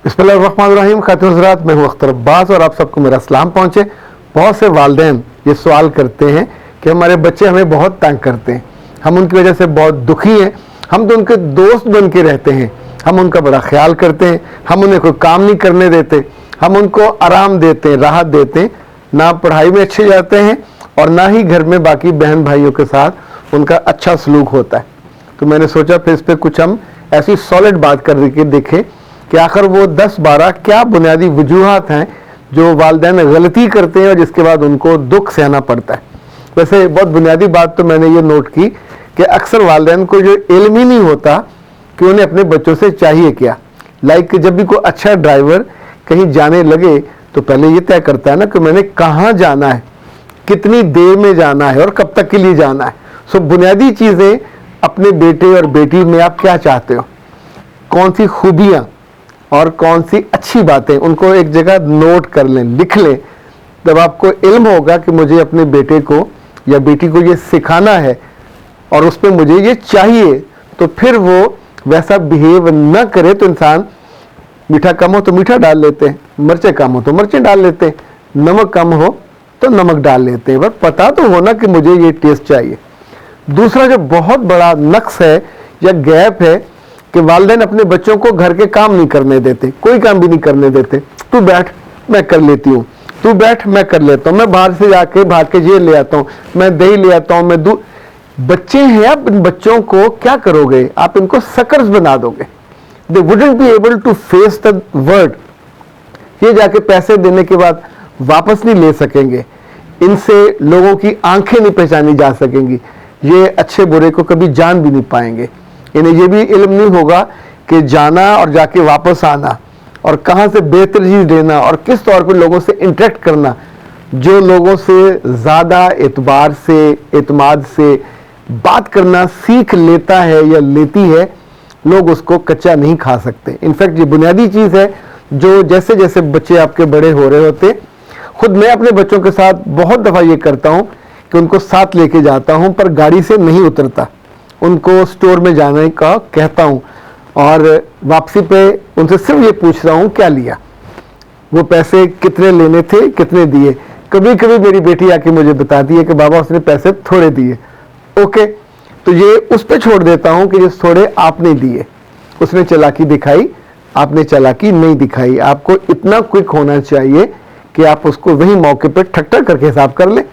بسم اللہ الرحمن الرحیم. خاتون حضرات, میں ہوں اختر عباس اور آپ سب کو میرا سلام پہنچے. بہت سے والدین یہ سوال کرتے ہیں کہ ہمارے بچے ہمیں بہت تنگ کرتے ہیں, ہم ان کی وجہ سے بہت دکھی ہیں, ہم تو ان کے دوست بن کے رہتے ہیں, ہم ان کا بڑا خیال کرتے ہیں, ہم انہیں کوئی کام نہیں کرنے دیتے, ہم ان کو آرام دیتے ہیں, راحت دیتے ہیں, نہ پڑھائی میں اچھے جاتے ہیں اور نہ ہی گھر میں باقی بہن بھائیوں کے ساتھ ان کا اچھا سلوک ہوتا ہے. تو میں نے سوچا پھر اس پہ کچھ ہم ایسی سالڈ بات کر کے دیکھیں کہ آخر وہ 10-12 کیا بنیادی وجوہات ہیں جو والدین غلطی کرتے ہیں اور جس کے بعد ان کو دکھ سہنا پڑتا ہے. ویسے بہت بنیادی بات تو میں نے یہ نوٹ کی کہ اکثر والدین کو جو علم ہی نہیں ہوتا کہ انہیں اپنے بچوں سے چاہیے کیا. لائک جب بھی کوئی اچھا ڈرائیور کہیں جانے لگے تو پہلے یہ طے کرتا ہے نا کہ میں نے کہاں جانا ہے, کتنی دیر میں جانا ہے اور کب تک کے لیے جانا ہے. سو بنیادی چیزیں اپنے بیٹے اور بیٹی میں آپ کیا چاہتے ہو, کون سی خوبیاں اور کون سی اچھی باتیں, ان کو ایک جگہ نوٹ کر لیں, لکھ لیں. جب آپ کو علم ہوگا کہ مجھے اپنے بیٹے کو یا بیٹی کو یہ سکھانا ہے اور اس پہ مجھے یہ چاہیے, تو پھر وہ ویسا بیہیو نہ کرے. تو انسان میٹھا کم ہو تو میٹھا ڈال لیتے ہیں, مرچیں کم ہو تو مرچیں ڈال لیتے ہیں, نمک کم ہو تو نمک ڈال لیتے ہیں, بس پتا تو ہونا کہ مجھے یہ ٹیسٹ چاہیے. دوسرا جو بہت بڑا نقص ہے یا گیپ ہے کہ والدین اپنے بچوں کو گھر کے کام نہیں کرنے دیتے, کوئی کام بھی نہیں کرنے دیتے. تو بیٹھ میں کر لیتی ہوں, تو بیٹھ میں کر لیتا ہوں, میں باہر سے جا کے بھاگ کے یہ لے آتا ہوں, میں دہی لے آتا ہوں, میں بچے ہیں, آپ ان بچوں کو کیا کرو گے, آپ ان کو سکرز بنا دو گے. they wouldn't be able to face the word. یہ جا کے پیسے دینے کے بعد واپس نہیں لے سکیں گے, ان سے لوگوں کی آنکھیں نہیں پہچانی جا سکیں گی, یہ اچھے برے کو کبھی جان بھی نہیں پائیں گے. انہیں یہ بھی علم نہیں ہوگا کہ جانا اور جا کے واپس آنا اور کہاں سے بہتر چیز لینا اور کس طور پہ لوگوں سے انٹریکٹ کرنا. جو لوگوں سے زیادہ اعتبار سے اعتماد سے بات کرنا سیکھ لیتا ہے یا لیتی ہے, لوگ اس کو کچا نہیں کھا سکتے. انفیکٹ یہ بنیادی چیز ہے جو جیسے جیسے بچے آپ کے بڑے ہو رہے ہوتے, خود میں اپنے بچوں کے ساتھ بہت دفعہ یہ کرتا ہوں کہ ان کو ساتھ لے کے جاتا ہوں پر گاڑی سے نہیں اترتا, ان کو سٹور میں جانے کا کہتا ہوں اور واپسی پہ ان سے صرف یہ پوچھ رہا ہوں کیا لیا, وہ پیسے کتنے لینے تھے, کتنے دیے. کبھی کبھی میری بیٹی آ کے مجھے بتاتی ہے کہ بابا اس نے پیسے تھوڑے دیے. اوکے, تو یہ اس پہ چھوڑ دیتا ہوں کہ یہ تھوڑے آپ نے دیے, اس نے چالاکی دکھائی, آپ نے چالاکی نہیں دکھائی. آپ کو اتنا کوئک ہونا چاہیے کہ آپ اس کو وہی موقع پہ ٹھک ٹھک کر کے حساب کر لیں.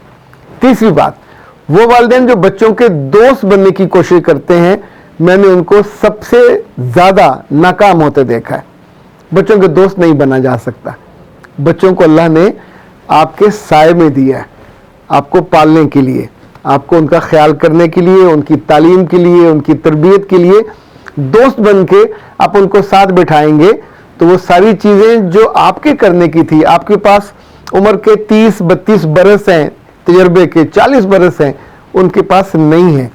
تیسری بات, وہ والدین جو بچوں کے دوست بننے کی کوشش کرتے ہیں, میں نے ان کو سب سے زیادہ ناکام ہوتے دیکھا ہے. بچوں کے دوست نہیں بنا جا سکتا. بچوں کو اللہ نے آپ کے سائے میں دیا ہے, آپ کو پالنے کے لیے, آپ کو ان کا خیال کرنے کے لیے, ان کی تعلیم کے لیے, ان کی تربیت کے لیے. دوست بن کے آپ ان کو ساتھ بٹھائیں گے تو وہ ساری چیزیں جو آپ کے کرنے کی تھی, آپ کے پاس عمر کے 30-32 برس ہیں, تجربے کے 40 برس ہیں, ان کے پاس نہیں ہے.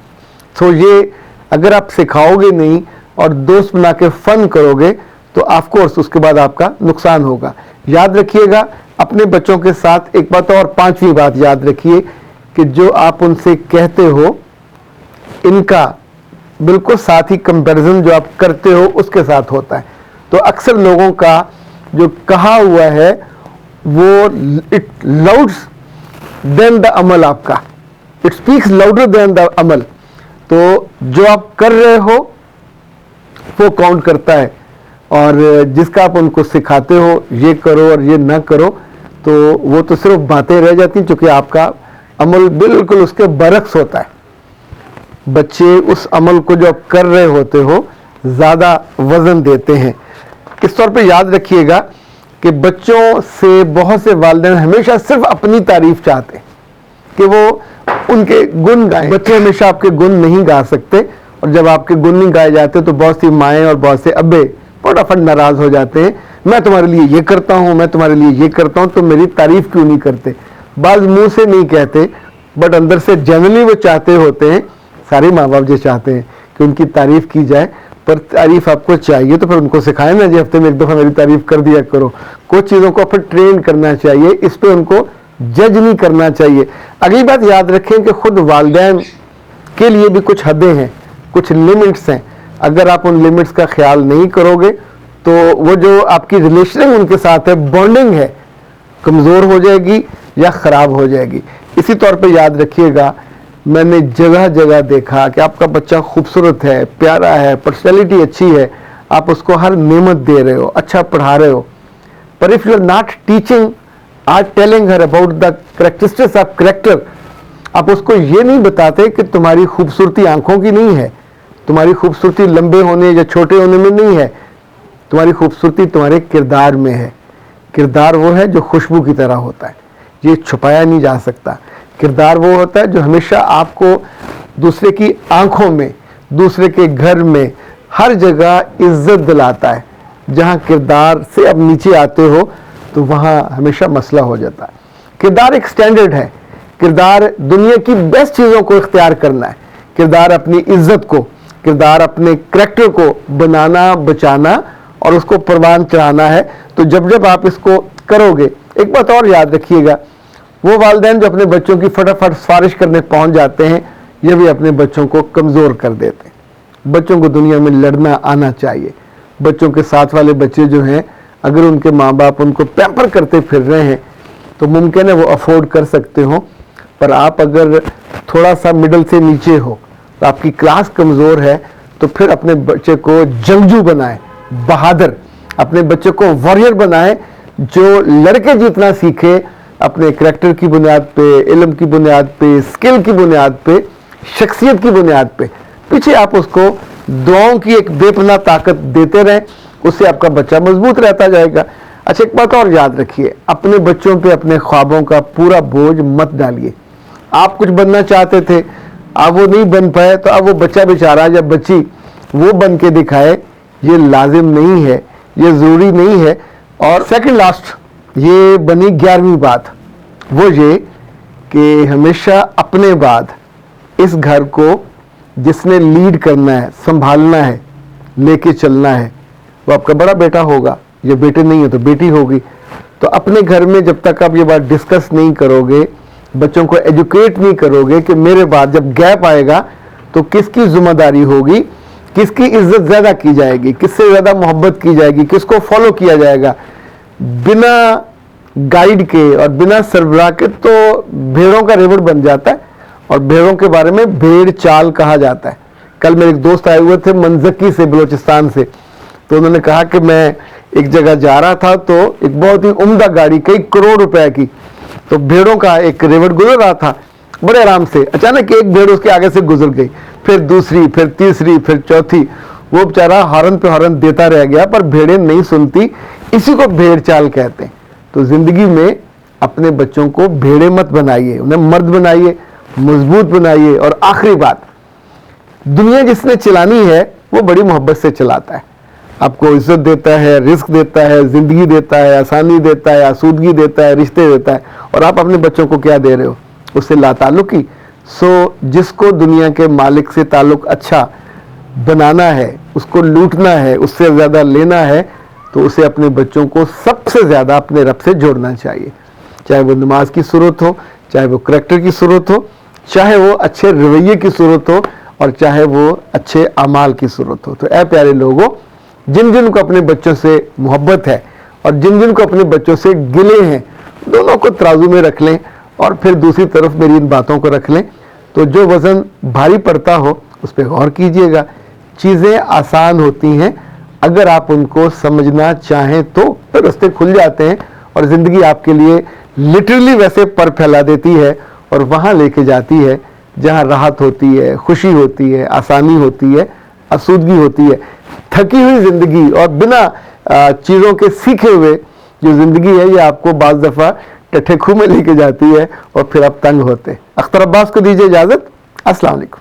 تو یہ اگر آپ سکھاؤ گے نہیں اور دوست بنا کے فن کرو گے تو آف کورس اس کے بعد آپ کا نقصان ہوگا. یاد رکھیے گا اپنے بچوں کے ساتھ ایک بات اور, 5ویں بات یاد رکھیے کہ جو آپ ان سے کہتے ہو ان کا بالکل ساتھ ہی کمپیریزن جو آپ کرتے ہو اس کے ساتھ ہوتا ہے. تو اکثر لوگوں کا جو کہا ہوا ہے وہ اٹ لاؤڈس دین دا عمل, آپ کا اٹ اسپیکس لاؤڈر دین دا عمل. تو جو آپ کر رہے ہو وہ کاؤنٹ کرتا ہے, اور جس کا آپ ان کو سکھاتے ہو یہ کرو اور یہ نہ کرو تو وہ تو صرف باتیں رہ جاتی ہیں, چونکہ آپ کا عمل بالکل اس کے برعکس ہوتا ہے. بچے اس عمل کو جو آپ کر رہے ہوتے ہو زیادہ وزن دیتے ہیں. اس طور پہ یاد رکھیے گا کہ بچوں سے بہت سے والدین ہمیشہ صرف اپنی تعریف چاہتے ہیں کہ وہ ان کے گن گائیں. بچے ہمیشہ آپ کے گن نہیں گا سکتے, اور جب آپ کے گن نہیں گائے جاتے تو بہت سی مائیں اور بہت سے ابے فٹافٹ ناراض ہو جاتے ہیں. میں تمہارے لیے یہ کرتا ہوں, میں تمہارے لیے یہ کرتا ہوں, تو میری تعریف کیوں نہیں کرتے. بعض منہ سے نہیں کہتے بٹ اندر سے جنرلی وہ چاہتے ہوتے ہیں, سارے ماں باپ جو چاہتے ہیں کہ ان کی تعریف کی جائے. پر تعریف آپ کو چاہیے تو پھر ان کو سکھائیں نا, جی ہفتے میں ایک دفعہ میری تعریف کر دیا کرو. کچھ چیزوں کو پھر ٹرین کرنا چاہیے, اس پہ ان کو جج نہیں کرنا چاہیے. اگلی بات یاد رکھیں کہ خود والدین کے لیے بھی کچھ حدیں ہیں, کچھ لمٹس ہیں. اگر آپ ان لمٹس کا خیال نہیں کرو گے تو وہ جو آپ کی ریلیشننگ ان کے ساتھ ہے، بانڈنگ ہے، کمزور ہو جائے گی یا خراب ہو جائے گی. اسی طور پہ یاد رکھیے گا، میں نے جگہ جگہ دیکھا کہ آپ کا بچہ خوبصورت ہے، پیارا ہے، پرسنالٹی اچھی ہے، آپ اس کو ہر نعمت دے رہے ہو، اچھا پڑھا رہے ہو، پر if you are not teaching or telling her about the characteristics of character، آپ اس کو یہ نہیں بتاتے کہ تمہاری خوبصورتی آنکھوں کی نہیں ہے، تمہاری خوبصورتی لمبے ہونے یا چھوٹے ہونے میں نہیں ہے، تمہاری خوبصورتی تمہارے کردار میں ہے. کردار وہ ہے جو خوشبو کی طرح ہوتا ہے، یہ چھپایا نہیں جا سکتا. کردار وہ ہوتا ہے جو ہمیشہ آپ کو دوسرے کی آنکھوں میں، دوسرے کے گھر میں، ہر جگہ عزت دلاتا ہے. جہاں کردار سے اب نیچے آتے ہو تو وہاں ہمیشہ مسئلہ ہو جاتا ہے. کردار ایک سٹینڈرڈ ہے. کردار دنیا کی بیسٹ چیزوں کو اختیار کرنا ہے. کردار اپنی عزت کو، کردار اپنے کریکٹر کو بنانا، بچانا اور اس کو پروان چڑھانا ہے. تو جب آپ اس کو کرو گے، ایک بات اور یاد رکھیے گا، وہ والدین جو اپنے بچوں کی فٹافٹ سفارش کرنے پہنچ جاتے ہیں، یہ بھی اپنے بچوں کو کمزور کر دیتے ہیں. بچوں کو دنیا میں لڑنا آنا چاہیے. بچوں کے ساتھ والے بچے جو ہیں، اگر ان کے ماں باپ ان کو پیمپر کرتے پھر رہے ہیں تو ممکن ہے وہ افورڈ کر سکتے ہوں، پر آپ اگر تھوڑا سا مڈل سے نیچے ہو، تو آپ کی کلاس کمزور ہے، تو پھر اپنے بچے کو جنگجو بنائیں، بہادر. اپنے بچے کو واریر بنائیں جو لڑکے جیتنا سیکھے، اپنے کریکٹر کی بنیاد پہ، علم کی بنیاد پہ، اسکل کی بنیاد پہ، شخصیت کی بنیاد پہ. پیچھے آپ اس کو دعاؤں کی ایک بے پناہ طاقت دیتے رہیں، اس سے آپ کا بچہ مضبوط رہتا جائے گا. اچھا، ایک بات اور یاد رکھیے، اپنے بچوں پہ اپنے خوابوں کا پورا بوجھ مت ڈالیے. آپ کچھ بننا چاہتے تھے، اب وہ نہیں بن پائے، تو اب وہ بچہ بیچارہ یا بچی وہ بن کے دکھائے، یہ لازم نہیں ہے، یہ ضروری نہیں ہے. اور سیکنڈ لاسٹ یہ بنی 11ویں بات، وہ یہ کہ ہمیشہ اپنے بعد اس گھر کو جس نے لیڈ کرنا ہے، سنبھالنا ہے، لے کے چلنا ہے، وہ آپ کا بڑا بیٹا ہوگا، یا بیٹے نہیں ہے تو بیٹی ہوگی. تو اپنے گھر میں جب تک آپ یہ بات ڈسکس نہیں کرو گے، بچوں کو ایجوکیٹ نہیں کرو گے کہ میرے بعد جب گیپ آئے گا تو کس کی ذمہ داری ہوگی، کس کی عزت زیادہ کی جائے گی، کس سے زیادہ محبت کی جائے گی، کس کو فالو کیا جائے گا، بنا گائیڈ کے اور بنا سربراہ کے تو بھیڑوں کا ریوڑ بن جاتا ہے. اور بھیڑوں کے بارے میں بھیڑ چال کہا جاتا ہے. کل میرے ایک دوست آئے ہوئے تھے منزکی سے، بلوچستان سے، تو انہوں نے کہا کہ میں ایک جگہ جا رہا تھا تو ایک بہت ہی عمدہ گاڑی، کئی کروڑ روپے کی، تو بھیڑوں کا ایک ریوڑ گزر رہا تھا بڑے آرام سے. اچانک ایک بھیڑ اس کے آگے سے گزر گئی، پھر دوسری، پھر تیسری، پھر چوتھی. وہ بیچارہ ہارن پہ ہارن دیتا رہ گیا، پر بھیڑیں نہیں سنتی. اسی کو بھیڑ چال کہتے ہیں. تو زندگی میں اپنے بچوں کو بھیڑے مت بنائیے، انہیں مرد بنائیے، مضبوط بنائیے. اور آخری بات، دنیا جس نے چلانی ہے وہ بڑی محبت سے چلاتا ہے. آپ کو عزت دیتا ہے، رزق دیتا ہے، زندگی دیتا ہے، آسانی دیتا ہے، آسودگی دیتا ہے، رشتے دیتا ہے. اور آپ اپنے بچوں کو کیا دے رہے ہو؟ اس سے لا تعلقی. سو جس کو دنیا کے مالک سے تعلق اچھا بنانا ہے، اس کو لوٹنا ہے، اس سے زیادہ لینا ہے، تو اسے اپنے بچوں کو سب سے زیادہ اپنے رب سے جوڑنا چاہیے. چاہے وہ نماز کی صورت ہو، چاہے وہ کریکٹر کی صورت ہو، چاہے وہ اچھے رویے کی صورت ہو، اور چاہے وہ اچھے اعمال کی صورت ہو. تو اے پیارے لوگوں، جن جن کو اپنے بچوں سے محبت ہے اور جن جن کو اپنے بچوں سے گلے ہیں، دونوں کو ترازو میں رکھ لیں، اور پھر دوسری طرف میری ان باتوں کو رکھ لیں. تو جو وزن بھاری پڑتا ہو اس پہ غور کیجئے گا. چیزیں آسان ہوتی ہیں اگر آپ ان کو سمجھنا چاہیں تو پھر راستے کھل جاتے ہیں، اور زندگی آپ کے لیے لٹرلی ویسے پر پھیلا دیتی ہے اور وہاں لے کے جاتی ہے جہاں راحت ہوتی ہے، خوشی ہوتی ہے، آسانی ہوتی ہے، آسودگی ہوتی ہے. تھکی ہوئی زندگی اور بنا چیزوں کے سیکھے ہوئے جو زندگی ہے، یہ آپ کو بعض دفعہ ٹٹھے خوں میں لے کے جاتی ہے اور پھر آپ تنگ ہوتے. اختر عباس کو دیجیے اجازت. السلام علیکم.